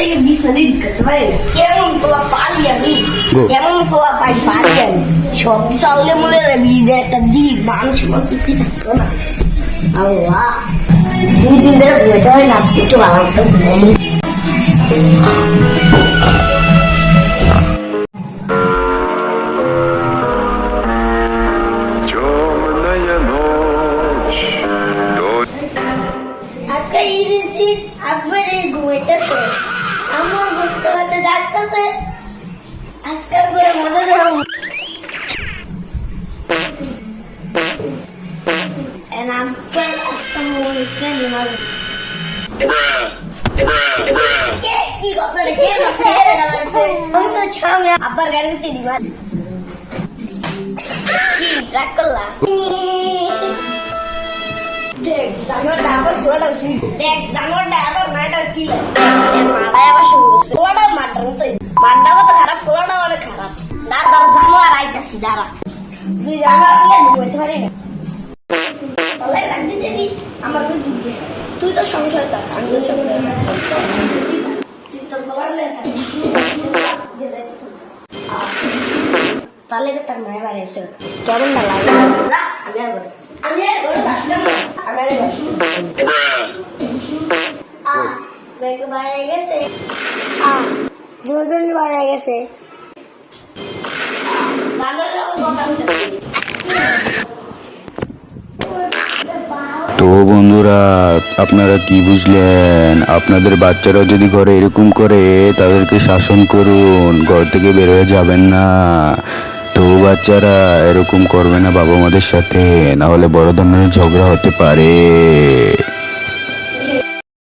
লেগে বিছানা দিতে পারে কেমন পোলা পালি আমি কেমন পোলা পাই পালি আমি সব চাউলে মনে বিদে একটা দিক মানুষ কিছু থাকতো না আল্লাহ 2 দিন ধরে ঘুমাতে হয় না আজকে একটু ভালো মতো ঘুমাবো আজকে ঈদের দিন একবারে ঘুমাইতেছে আমার বুঝতে পারতে ডাকতেছে আজকাল করে মজা দেবো and I'm quite astonished কি কথা রে কে আছে আমি তো ছামে আবার গাড়িতে দিবা কি ট্রাক করলা দেখ জানো ডাবর ফোড়া উঠি দেখ জানো ডাবর মাটার কি মারায় আবার শুরু করছে ফোড়া মাটার তো মান্ডা তো খারাপ ফোড়া অনেক খারাপ দাঁড় দাঁড় জানো আর আইতাছি দাঁড়া তুই জানো আর ঘুমাইতে পারি না বলাই রাখতে দিদি আমার তো জিজ্ঞে তুই তো সংসার থাক আমি তো সংসার তুই তো বলালে তাহলে তো তার মায়ের বাড়ি এসে কেমন না লাগে আমি আর ঘরে আসলাম আমি আর বাইরে গেছে দুজন বাইরে গেছে তো বন্ধুরা আপনারা কি বুঝলেন? আপনাদের বাচ্চারা যদি ঘরে এরকম করে তাদেরকে শাসন করুন, ঘর থেকে বের হয়ে যাবেন না। তো বাচ্চারা এরকম করবে না বাবা মাদের সাথে, না হলে বড় ধরনের ঝগড়া হতে পারে।